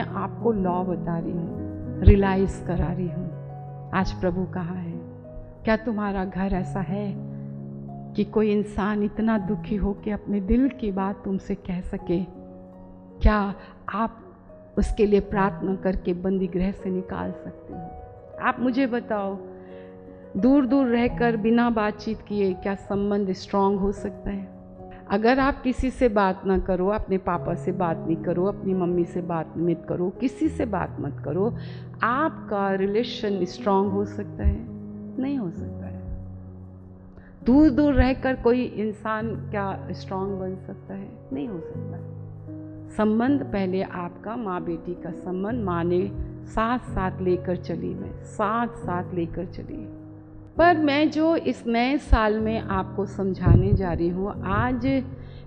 आपको लॉ बता रही हूँ, रियलाइज करा रही हूँ। आज प्रभु कहाँ है? क्या तुम्हारा घर ऐसा है कि कोई इंसान इतना दुखी हो कि अपने दिल की बात तुमसे कह सके? क्या आप उसके लिए प्रार्थना करके बंदी गृह से निकाल सकते हो? आप मुझे बताओ, दूर दूर रहकर बिना बातचीत किए क्या संबंध स्ट्रांग हो सकता है? अगर आप किसी से बात ना करो, अपने पापा से बात नहीं करो, अपनी मम्मी से बात मत करो, किसी से बात मत करो, आपका रिलेशन स्ट्रांग हो सकता है? नहीं हो सकता है। दूर दूर रहकर कोई इंसान क्या स्ट्रांग बन सकता है? नहीं हो सकता है। संबंध पहले आपका माँ बेटी का संबंध, माँ ने साथ साथ लेकर चली, मैं साथ साथ लेकर चली। पर मैं जो इस नए साल में आपको समझाने जा रही हूँ, आज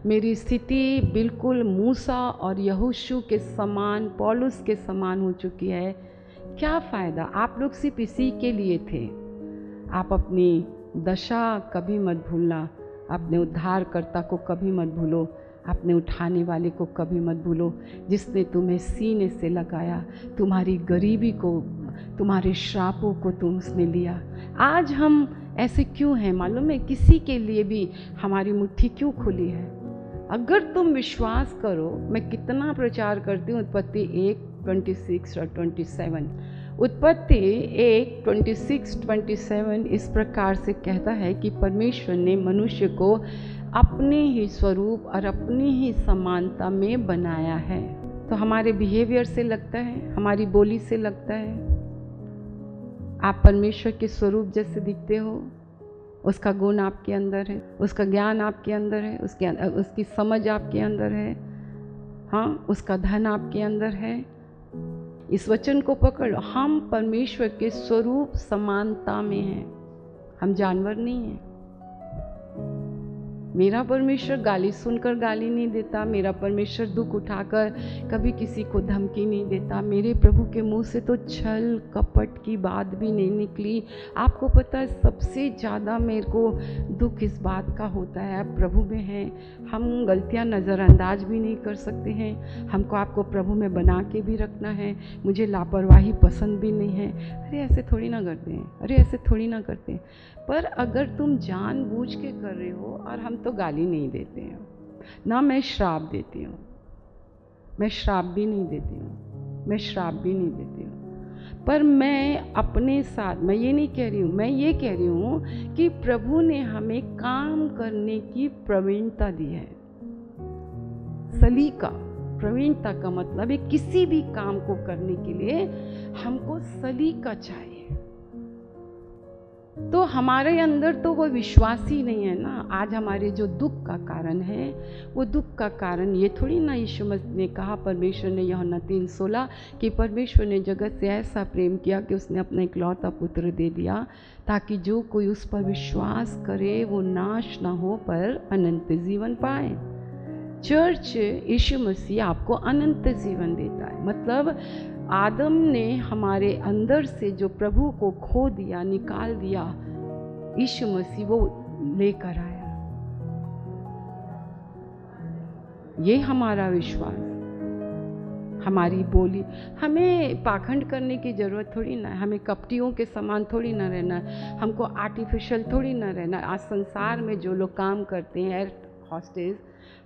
मेरी स्थिति बिल्कुल मूसा और यहोशू के समान, पौलुस के समान हो चुकी है। क्या फ़ायदा? आप लोग सिर्फ इसी के लिए थे। आप अपनी दशा कभी मत भूलना, अपने उद्धारकर्ता को कभी मत भूलो, अपने उठाने वाले को कभी मत भूलो, जिसने तुम्हें सीने से लगाया, तुम्हारी गरीबी को, तुम्हारे श्रापों को उसने लिया। आज हम ऐसे क्यों हैं मालूम है? किसी के लिए भी हमारी मुट्ठी क्यों खुली है? अगर तुम विश्वास करो, मैं कितना प्रचार करती हूँ, उत्पत्ति 1:26 और 27। उत्पत्ति 1:26-27 इस प्रकार से कहता है कि परमेश्वर ने मनुष्य को अपने ही स्वरूप और अपनी ही समानता में बनाया है। तो हमारे बिहेवियर से लगता है, हमारी बोली से लगता है आप परमेश्वर के स्वरूप जैसे दिखते हो। उसका गुण आपके अंदर है, उसका ज्ञान आपके अंदर है, उसकी समझ आपके अंदर है, हाँ, उसका धन आपके अंदर है। इस वचन को पकड़ लो, हम परमेश्वर के स्वरूप समानता में हैं, हम जानवर नहीं हैं। मेरा परमेश्वर गाली सुनकर गाली नहीं देता, मेरा परमेश्वर दुख उठाकर कभी किसी को धमकी नहीं देता। मेरे प्रभु के मुंह से तो छल कपट की बात भी नहीं निकली। आपको पता है, सबसे ज़्यादा मेरे को दुख इस बात का होता है, आप प्रभु में हैं, हम गलतियां नज़रअंदाज भी नहीं कर सकते हैं। हमको आपको प्रभु में बना के भी रखना है। मुझे लापरवाही पसंद भी नहीं है। अरे ऐसे थोड़ी ना करते हैं, अरे ऐसे थोड़ी ना करते हैं। पर अगर तुम जानबूझ के कर रहे हो, और हम तो गाली नहीं देते हैं ना, मैं श्राप देती हूँ, मैं श्राप भी नहीं देती हूँ, मैं श्राप भी नहीं देती हूँ। पर मैं अपने साथ, मैं ये नहीं कह रही हूँ, मैं ये कह रही हूँ कि प्रभु ने हमें काम करने की प्रवीणता दी है। सलीका, प्रवीणता का मतलब है किसी भी काम को करने के लिए हमको सलीका चाहिए। तो हमारे अंदर तो वो विश्वास ही नहीं है ना। आज हमारे जो दुख का कारण है, वो दुख का कारण ये थोड़ी ना, यीशु मसीह ने कहा, परमेश्वर ने, यूहन्ना 3:16, कि परमेश्वर ने जगत से ऐसा प्रेम किया कि उसने अपना इकलौता पुत्र दे दिया, ताकि जो कोई उस पर विश्वास करे वो नाश ना हो पर अनंत जीवन पाए। चर्च, यीशु मसीह आपको अनंत जीवन देता है। मतलब आदम ने हमारे अंदर से जो प्रभु को खो दिया, निकाल दिया, यीशु मसीह वो लेकर आया। ये हमारा विश्वास, हमारी बोली। हमें पाखंड करने की ज़रूरत थोड़ी ना है, हमें कपटियों के समान थोड़ी ना रहना, हमको आर्टिफिशियल थोड़ी ना रहना। आज संसार में जो लोग काम करते हैं, एयर हॉस्टेस,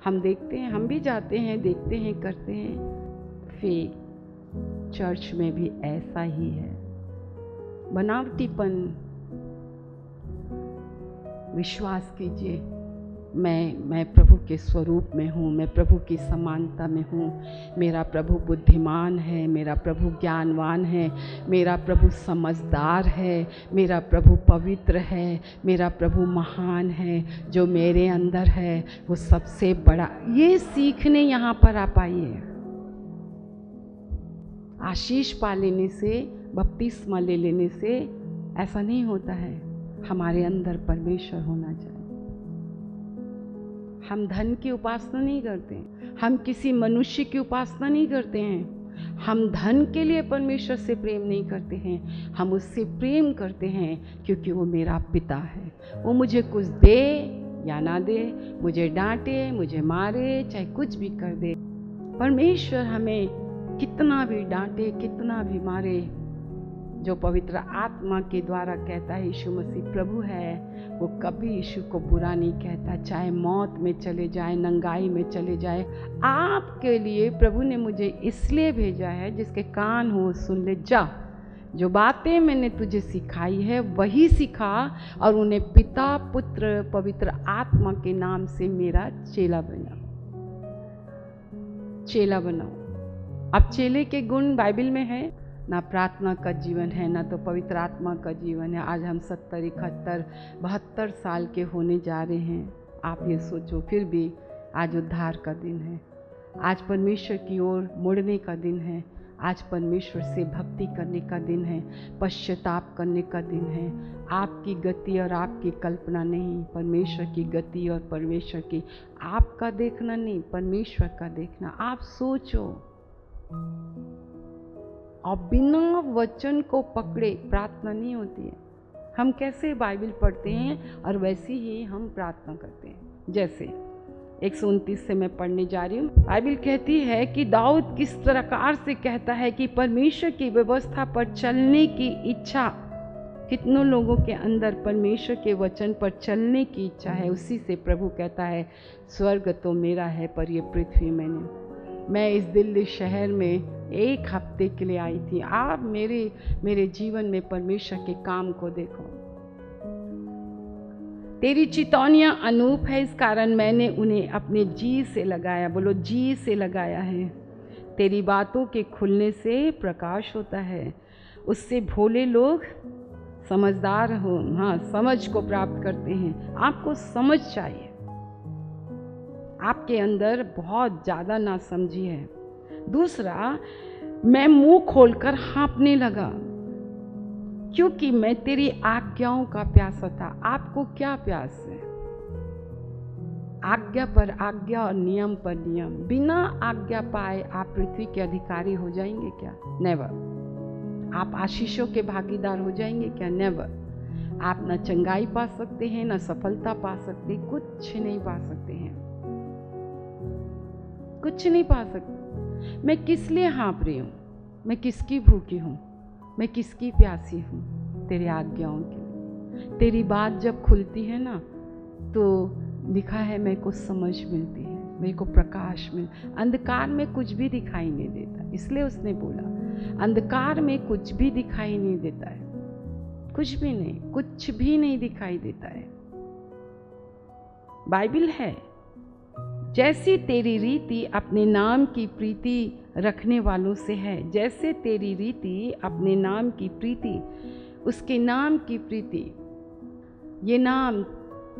हम देखते हैं, हम भी जाते हैं, देखते हैं, करते हैं। फेक चर्च में भी ऐसा ही है, बनावटीपन। विश्वास कीजिए, मैं प्रभु के स्वरूप में हूँ, मैं प्रभु की समानता में हूँ। मेरा प्रभु बुद्धिमान है, मेरा प्रभु ज्ञानवान है, मेरा प्रभु समझदार है, मेरा प्रभु पवित्र है, मेरा प्रभु महान है। जो मेरे अंदर है वो सबसे बड़ा। ये सीखने यहाँ पर आप आइए। आशीष पा लेने से, बपतिस्मा ले लेने से ऐसा नहीं होता है। हमारे अंदर परमेश्वर होना चाहिए। हम धन की उपासना नहीं करते, हम किसी मनुष्य की उपासना नहीं करते हैं। हम धन के लिए परमेश्वर से प्रेम नहीं करते हैं, हम उससे प्रेम करते हैं क्योंकि वो मेरा पिता है। वो मुझे कुछ दे या ना दे, मुझे डांटे, मुझे मारे, चाहे कुछ भी कर दे, परमेश्वर हमें कितना भी डांटे, कितना भी मारे, जो पवित्र आत्मा के द्वारा कहता है यीशु मसीह प्रभु है, वो कभी यीशु को बुरा नहीं कहता। चाहे मौत में चले जाए, नंगाई में चले जाए, आपके लिए प्रभु ने मुझे इसलिए भेजा है, जिसके कान हो सुन ले। जा, जो बातें मैंने तुझे सिखाई है वही सिखा, और उन्हें पिता, पुत्र, पवित्र आत्मा के नाम से मेरा चेला बनाओ। चेला बनाओ। अब चेले के गुण बाइबल में है ना, प्रार्थना का जीवन है, ना तो पवित्र आत्मा का जीवन है। आज हम 70, 71, 72 साल के होने जा रहे हैं। आप ये सोचो, फिर भी आज उद्धार का दिन है, आज परमेश्वर की ओर मुड़ने का दिन है, आज परमेश्वर से भक्ति करने का दिन है, पश्चाताप करने का दिन है। आपकी गति और आपकी कल्पना नहीं, परमेश्वर की गति और परमेश्वर की, आपका देखना नहीं, परमेश्वर का देखना। आप सोचो, और बिना वचन को पकड़े प्रार्थना नहीं होती है। हम कैसे बाइबल पढ़ते हैं और वैसे ही हम प्रार्थना करते हैं। जैसे 129 से मैं पढ़ने जा रही हूँ। बाइबल कहती है कि दाऊद किस प्रकार से कहता है कि परमेश्वर की व्यवस्था पर चलने की इच्छा, कितनों लोगों के अंदर परमेश्वर के वचन पर चलने की इच्छा है। उसी से प्रभु कहता है, स्वर्ग तो मेरा है पर ये पृथ्वी मैं इस दिल्ली शहर में 1 हफ्ते के लिए आई थी। आप मेरे जीवन में परमेश्वर के काम को देखो। तेरी चितौनियाँ अनूप है, इस कारण मैंने उन्हें अपने जी से लगाया। बोलो, जी से लगाया है। तेरी बातों के खुलने से प्रकाश होता है, उससे भोले लोग समझदार हो, हाँ, समझ को प्राप्त करते हैं। आपको समझ चाहिए, आपके अंदर बहुत ज़्यादा नासमझी है। दूसरा, मैं मुंह खोलकर हाँफने लगा क्योंकि मैं तेरी आज्ञाओं का प्यासा था। आपको क्या प्यास है? आज्ञा पर आज्ञा और नियम पर नियम। बिना आज्ञा पाए आप पृथ्वी के अधिकारी हो जाएंगे क्या? नेवर। आप आशीषों के भागीदार हो जाएंगे क्या? नेवर। आप ना चंगाई पा सकते हैं, ना सफलता पा सकते, कुछ नहीं पा सकते हैं, कुछ नहीं पा सकते। मैं किस लिए हाँफ रही हूँ? मैं किसकी भूखी हूँ? मैं किसकी प्यासी हूँ? तेरी आज्ञाओं की। तेरी बात जब खुलती है ना, तो लिखा है मेरे को समझ मिलती है, मेरे को प्रकाश अंधकार में कुछ भी दिखाई नहीं देता। इसलिए उसने बोला, अंधकार में कुछ भी दिखाई नहीं देता है, कुछ भी नहीं, कुछ भी नहीं दिखाई देता है। बाइबल है, जैसी तेरी रीति अपने नाम की प्रीति रखने वालों से है। जैसे तेरी रीति अपने नाम की प्रीति, उसके नाम की प्रीति, ये नाम,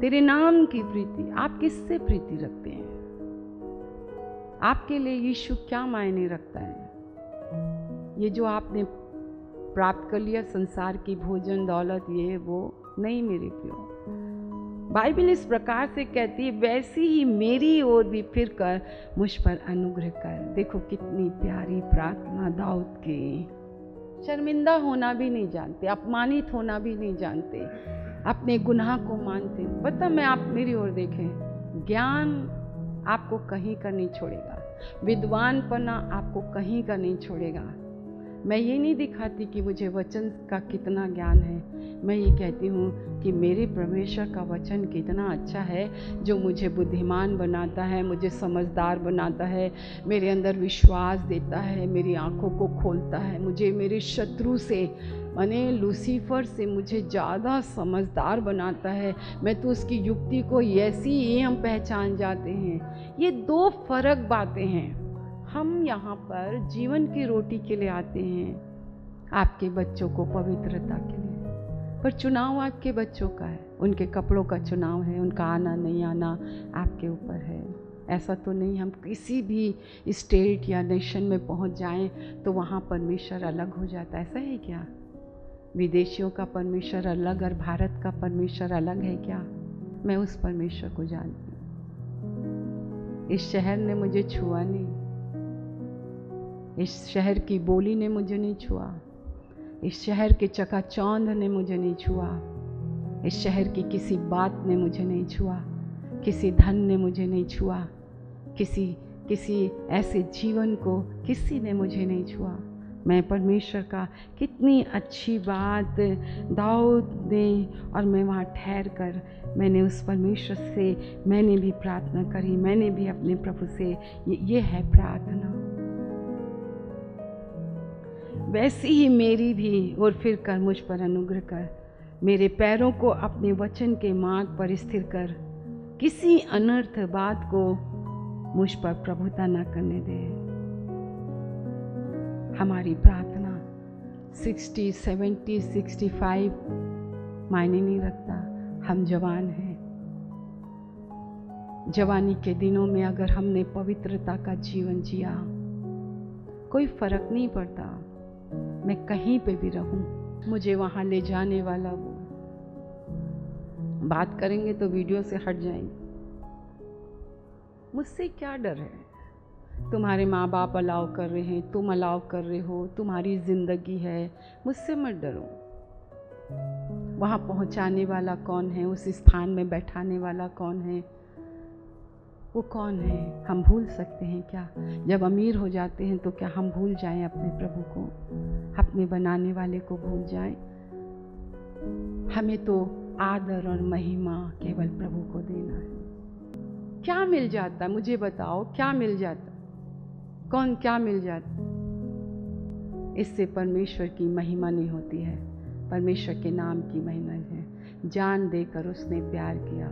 तेरे नाम की प्रीति। आप किससे प्रीति रखते हैं? आपके लिए यीशु क्या मायने रखता है? ये जो आपने प्राप्त कर लिया, संसार की भोजन, दौलत, ये वो नहीं मेरे प्रियो। बाइबल इस प्रकार से कहती है, वैसी ही मेरी ओर भी फिर कर मुझ पर अनुग्रह कर। देखो कितनी प्यारी प्रार्थना दाऊद की। शर्मिंदा होना भी नहीं जानते, अपमानित होना भी नहीं जानते, अपने गुनाह को मानते। पता, मैं आप मेरी ओर देखें, ज्ञान आपको कहीं का नहीं छोड़ेगा, विद्वानपना आपको कहीं का नहीं छोड़ेगा। मैं ये नहीं दिखाती कि मुझे वचन का कितना ज्ञान है, मैं ये कहती हूँ कि मेरे परमेश्वर का वचन कितना अच्छा है, जो मुझे बुद्धिमान बनाता है, मुझे समझदार बनाता है, मेरे अंदर विश्वास देता है, मेरी आंखों को खोलता है, मुझे मेरे शत्रु से, माने लूसीफर से मुझे ज़्यादा समझदार बनाता है। मैं तो उसकी युक्ति को ऐसी ही हम पहचान जाते हैं। ये 2 फर्क बातें हैं। हम यहाँ पर जीवन की रोटी के लिए आते हैं, आपके बच्चों को पवित्रता के लिए, पर चुनाव आपके बच्चों का है, उनके कपड़ों का चुनाव है, उनका आना नहीं आना आपके ऊपर है। ऐसा तो नहीं हम किसी भी स्टेट या नेशन में पहुँच जाएं तो वहाँ परमेश्वर अलग हो जाता है। ऐसा है क्या? विदेशियों का परमेश्वर अलग और भारत का परमेश्वर अलग है क्या? मैं उस परमेश्वर को जानती हूँ। इस शहर ने मुझे छुआ नहीं, इस शहर की बोली ने मुझे नहीं छुआ, इस शहर के चकाचौंध ने मुझे नहीं छुआ, इस शहर की किसी बात ने मुझे नहीं छुआ, किसी धन ने मुझे नहीं छुआ, किसी किसी ऐसे जीवन को किसी ने मुझे नहीं छुआ। मैं परमेश्वर का कितनी अच्छी बात दाऊद ने, और मैं वहाँ ठहर कर मैंने उस परमेश्वर से मैंने भी प्रार्थना करी, मैंने भी अपने प्रभु से, ये है प्रार्थना। वैसी ही मेरी भी और फिर कर मुझ पर अनुग्रह कर, मेरे पैरों को अपने वचन के मार्ग पर स्थिर कर, किसी अनर्थ बात को मुझ पर प्रभुता न करने दे। हमारी प्रार्थना 60, 70, 65 मायने नहीं रखता। हम जवान हैं। जवानी के दिनों में अगर हमने पवित्रता का जीवन जिया, कोई फर्क नहीं पड़ता मैं कहीं पे भी रहूं, मुझे वहां ले जाने वाला वो। बात करेंगे तो वीडियो से हट जाएंगे। मुझसे क्या डर है? तुम्हारे माँ बाप अलाउ कर रहे हैं, तुम अलाउ कर रहे हो, तुम्हारी जिंदगी है, मुझसे मत डरो। वहाँ पहुँचाने वाला कौन है? उस स्थान में बैठाने वाला कौन है? वो कौन है? हम भूल सकते हैं क्या? जब अमीर हो जाते हैं तो क्या हम भूल जाएं अपने प्रभु को, अपने बनाने वाले को भूल जाएं? हमें तो आदर और महिमा केवल प्रभु को देना है। क्या मिल जाता? मुझे बताओ, क्या मिल जाता? कौन क्या मिल जाता? इससे परमेश्वर की महिमा नहीं होती है, परमेश्वर के नाम की महिमा है। जान देकर उसने प्यार किया,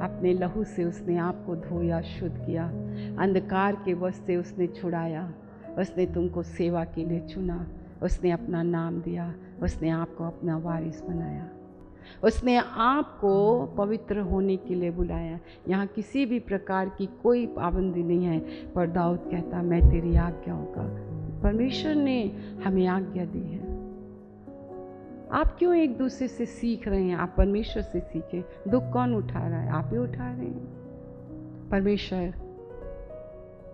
अपने लहू से उसने आपको धोया, शुद्ध किया, अंधकार के वश से उसने छुड़ाया, उसने तुमको सेवा के लिए चुना, उसने अपना नाम दिया, उसने आपको अपना वारिस बनाया, उसने आपको पवित्र होने के लिए बुलाया। यहाँ किसी भी प्रकार की कोई पाबंदी नहीं है, पर दाऊद कहता मैं तेरी आज्ञाओं का, परमेश्वर ने हमें आज्ञा दी है। आप क्यों एक दूसरे से सीख रहे हैं? आप परमेश्वर से सीखें। दुख कौन उठा रहा है? आप ही उठा रहे हैं। परमेश्वर,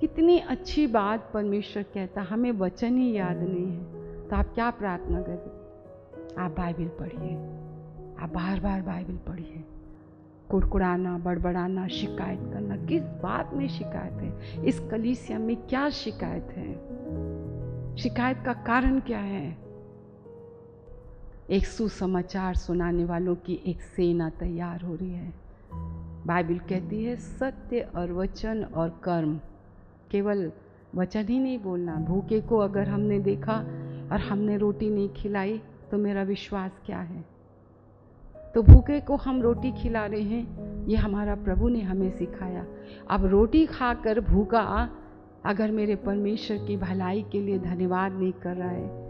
कितनी अच्छी बात परमेश्वर कहता, हमें वचन ही याद नहीं है तो आप क्या प्रार्थना करें? आप बाइबल पढ़िए, आप बार बार बाइबल पढ़िए। कुड़कुड़ाना, बड़बड़ाना, शिकायत करना, किस बात में शिकायत है? इस कलीसिया में क्या शिकायत है? शिकायत का कारण क्या है? एक सुसमाचार सुनाने वालों की एक सेना तैयार हो रही है। बाइबल कहती है सत्य और वचन और कर्म, केवल वचन ही नहीं बोलना। भूखे को अगर हमने देखा और हमने रोटी नहीं खिलाई तो मेरा विश्वास क्या है? तो भूखे को हम रोटी खिला रहे हैं, ये हमारा प्रभु ने हमें सिखाया। अब रोटी खाकर भूखा अगर मेरे परमेश्वर की भलाई के लिए धन्यवाद नहीं कर रहा है,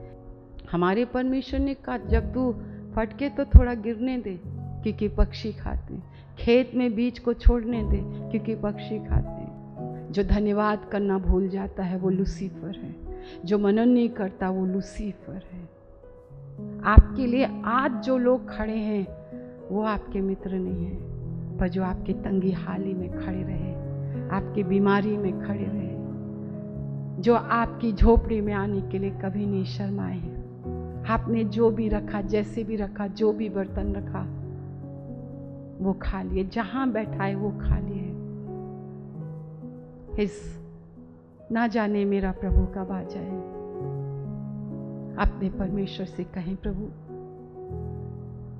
हमारे परमेश्वर ने कहा जब तू फटके तो थोड़ा गिरने दे क्योंकि पक्षी खाते हैं, खेत में बीज को छोड़ने दे क्योंकि पक्षी खाते हैं। जो धन्यवाद करना भूल जाता है वो लूसीफर है, जो मनन नहीं करता वो लूसीफर है। आपके लिए आज जो लोग खड़े हैं वो आपके मित्र नहीं हैं, पर जो आपके तंगी हाली में खड़े रहे, आपकी बीमारी में खड़े रहे, जो आपकी झोपड़ी में आने के लिए कभी नहीं शर्माए हैं। आपने जो भी रखा, जैसे भी रखा, जो भी बर्तन रखा वो खा लिए, जहां बैठाए वो खा लिए। इस ना जाने मेरा प्रभु कब आ जाए। अपने परमेश्वर से कहें, प्रभु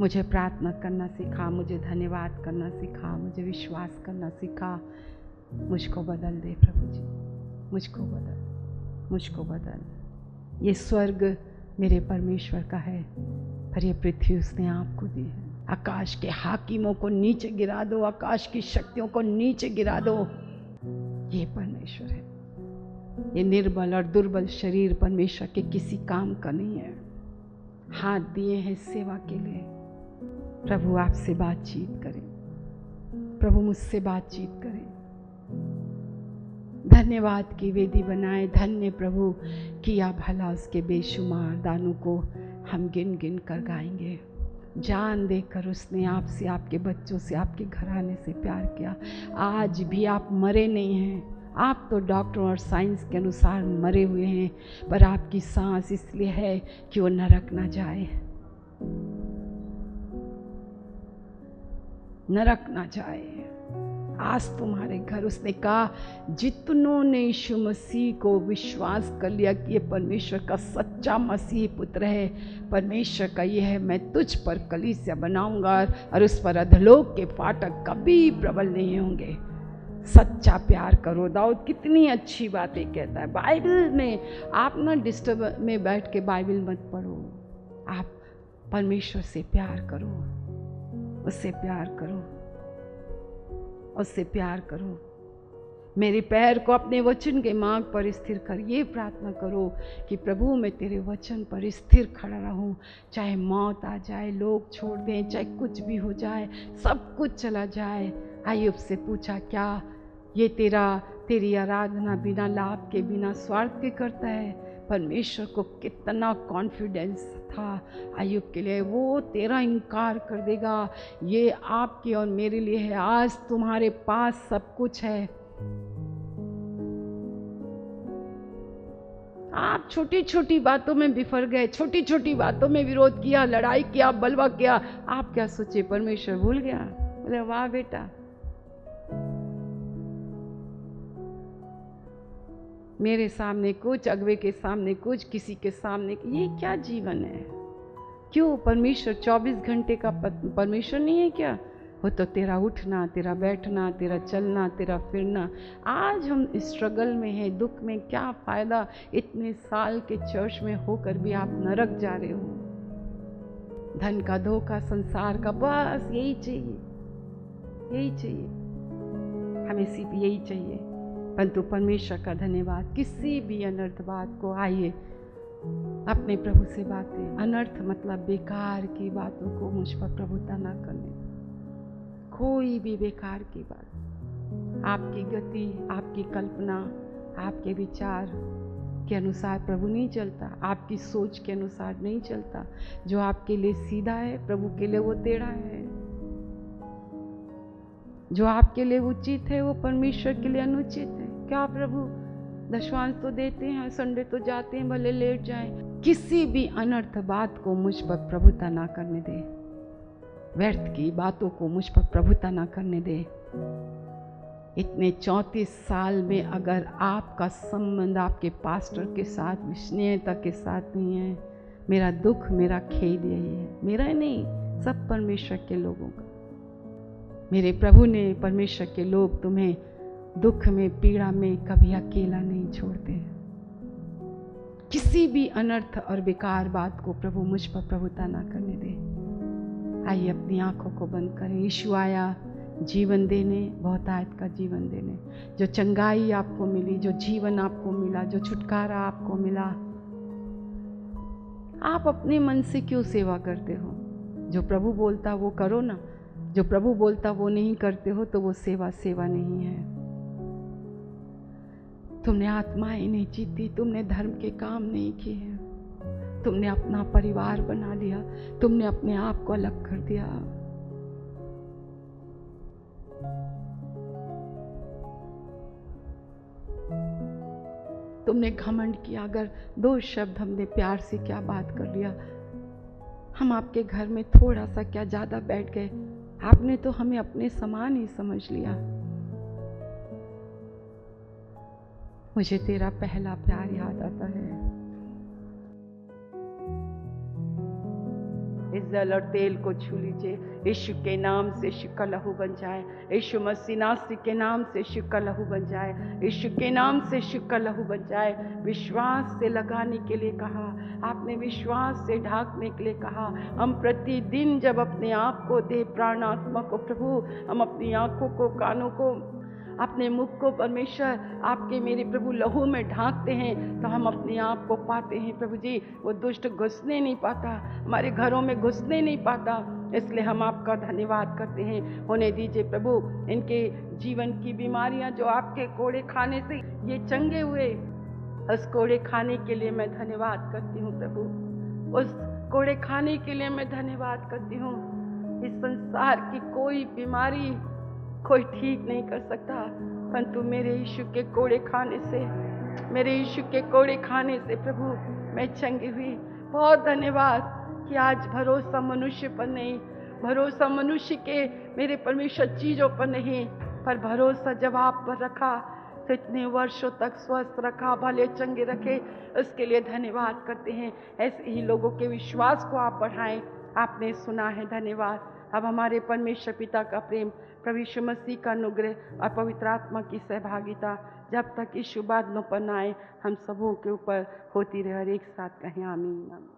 मुझे प्रार्थना करना सिखा, मुझे धन्यवाद करना सिखा, मुझे विश्वास करना सिखा। मुझको बदल दे प्रभु जी, मुझको बदल, मुझको बदल। ये स्वर्ग मेरे परमेश्वर का है, पर ये पृथ्वी उसने आपको दी है। आकाश के हाकिमों को नीचे गिरा दो, आकाश की शक्तियों को नीचे गिरा दो। ये परमेश्वर है। ये निर्बल और दुर्बल शरीर परमेश्वर के किसी काम का नहीं है। हाथ दिए हैं सेवा के लिए। प्रभु आपसे बातचीत करें, प्रभु मुझसे बातचीत करें। धन्यवाद की वेदी बनाए। धन्य प्रभु, किया भला उसके बेशुमार दानों को हम गिन गिन कर गाएंगे। जान देकर उसने आपसे, आपके बच्चों से, आपके घराने से प्यार किया। आज भी आप मरे नहीं हैं। आप तो डॉक्टर और साइंस के अनुसार मरे हुए हैं, पर आपकी सांस इसलिए है कि वो नरक ना जाए, नरक ना जाए। आज तुम्हारे घर। उसने कहा जितनों ने यीशु मसीह को विश्वास कर लिया कि ये परमेश्वर का सच्चा मसीह पुत्र है, परमेश्वर का ये है, मैं तुझ पर कलीसिया बनाऊंगा और उस पर अधोलोक के फाटक कभी प्रबल नहीं होंगे। सच्चा प्यार करो। दाऊद कितनी अच्छी बातें कहता है बाइबल में। आप ना डिस्टर्ब में बैठ के बाइबल मत पढ़ो, आप परमेश्वर से प्यार करो, उससे प्यार करो, उससे प्यार करो। मेरे पैर को अपने वचन के मार्ग पर स्थिर कर। ये प्रार्थना करो कि प्रभु मैं तेरे वचन पर स्थिर खड़ा रहूं, चाहे मौत आ जाए, लोग छोड़ दें, चाहे कुछ भी हो जाए, सब कुछ चला जाए। अय्यूब से पूछा क्या ये तेरी आराधना बिना लाभ के, बिना स्वार्थ के करता है? परमेश्वर को कितना कॉन्फिडेंस था अय्यूब के लिए। वो तेरा इनकार कर देगा। ये आपके और मेरे लिए है। आज तुम्हारे पास सब कुछ है। आप छोटी छोटी बातों में बिफर गए, छोटी छोटी बातों में विरोध किया, लड़ाई किया, बलवा किया। आप क्या सोचे? परमेश्वर भूल गया? बोले वाह बेटा, मेरे सामने कुछ, अगवे के सामने कुछ, किसी के सामने, ये क्या जीवन है? क्यों? परमेश्वर 24 घंटे का परमेश्वर नहीं है क्या? वो तो तेरा उठना, तेरा बैठना, तेरा चलना, तेरा फिरना। आज हम स्ट्रगल में हैं, दुख में। क्या फ़ायदा इतने साल के चर्च में होकर भी आप नरक जा रहे हो। धन का धोखा, संसार का, बस यही चाहिए, यही चाहिए, हमें सिर्फ यही चाहिए। परंतु परमेश्वर का धन्यवाद, किसी भी अनर्थ बात को आइए अपने प्रभु से बातें। अनर्थ मतलब बेकार की बातों को मुझ पर प्रभुता ना करने। कोई भी बेकार की बात, आपकी गति, आपकी कल्पना, आपके विचार के अनुसार प्रभु नहीं चलता, आपकी सोच के अनुसार नहीं चलता। जो आपके लिए सीधा है प्रभु के लिए वो टेढ़ा है, जो आपके लिए उचित है वो परमेश्वर के लिए अनुचित है। क्या प्रभु दशवांश तो देते हैं, संडे तो जाते हैं, भले लेट जाएं। किसी भी अनर्थ बात को मुझ पर प्रभुता ना करने दे। व्यर्थ की बातों को मुझ पर प्रभुता ना करने दे। इतने 34 साल में अगर आपका संबंध आपके पास्टर के साथ विश्वसनीयता के साथ नहीं है, मेरा दुख, मेरा खेद यही है। मेरा नहीं, सब परमेश्वर के लोगों का। मेरे प्रभु ने, परमेश्वर के लोग तुम्हें दुख में, पीड़ा में कभी अकेला नहीं छोड़ते। किसी भी अनर्थ और बेकार बात को प्रभु मुझ पर प्रभुता ना करने दे। आइए अपनी आंखों को बंद करें। यीशु आया जीवन देने, बहुतायत का जीवन देने। जो चंगाई आपको मिली, जो जीवन आपको मिला, जो छुटकारा आपको मिला, आप अपने मन से क्यों सेवा करते हो? जो प्रभु बोलता वो करो ना। जो प्रभु बोलता वो नहीं करते हो तो वो सेवा नहीं है। तुमने आत्माएं नहीं जीती, तुमने धर्म के काम नहीं किए, तुमने अपना परिवार बना लिया, तुमने अपने आप को अलग कर दिया। तुमने घमंड किया। अगर 2 शब्द हमने प्यार से क्या बात कर लिया, हम आपके घर में थोड़ा सा क्या ज़्यादा बैठ गए, आपने तो हमें अपने समान ही समझ लिया। मुझे तेरा पहला प्यार याद आता है। इस जल और तेल को छू लीजिए। यीशु के नाम से यीशु का लहू बन जाए। यीशु मसीह नासरी के नाम से यीशु का लहू बन जाए। यीशु के नाम से यीशु का लहू बन जाए। विश्वास से लगाने के लिए कहा, आपने विश्वास से ढांकने के लिए कहा। हम प्रतिदिन जब अपने आप को दे, प्राण आत्मा को प्रभु, हम अपनी आंखों को, कानों को, अपने मुख को परमेश्वर आपके मेरे प्रभु लहू में ढांकते हैं तो हम अपने आप को पाते हैं। प्रभु जी, वो दुष्ट घुसने नहीं पाता, हमारे घरों में घुसने नहीं पाता। इसलिए हम आपका धन्यवाद करते हैं। होने दीजिए प्रभु इनके जीवन की बीमारियां जो आपके कोड़े खाने से ये चंगे हुए, उस कोड़े खाने के लिए मैं धन्यवाद करती हूँ प्रभु। उस कोड़े खाने के लिए मैं धन्यवाद करती हूँ। इस संसार की कोई बीमारी कोई ठीक नहीं कर सकता, परंतु मेरे यीशु के कोड़े खाने से, मेरे यीशु के कोड़े खाने से प्रभु मैं चंगी हुई। बहुत धन्यवाद कि आज भरोसा मनुष्य पर नहीं, भरोसा मनुष्य के मेरे परमेश्वर चीज़ों पर नहीं, पर भरोसा जब आप पर रखा तो इतने वर्षों तक स्वस्थ रखा, भले चंगे रखे, उसके लिए धन्यवाद करते हैं। ऐसे ही लोगों के विश्वास को आप बढ़ाएं। आपने सुना है, धन्यवाद। अब हमारे परमेश्वर पिता का प्रेम, प्रभु यीशु मसीह का अनुग्रह और पवित्र आत्मा की सहभागिता जब तक यीशु बाद न आए हम सबों के ऊपर होती रहे। और एक साथ कहें आमीन।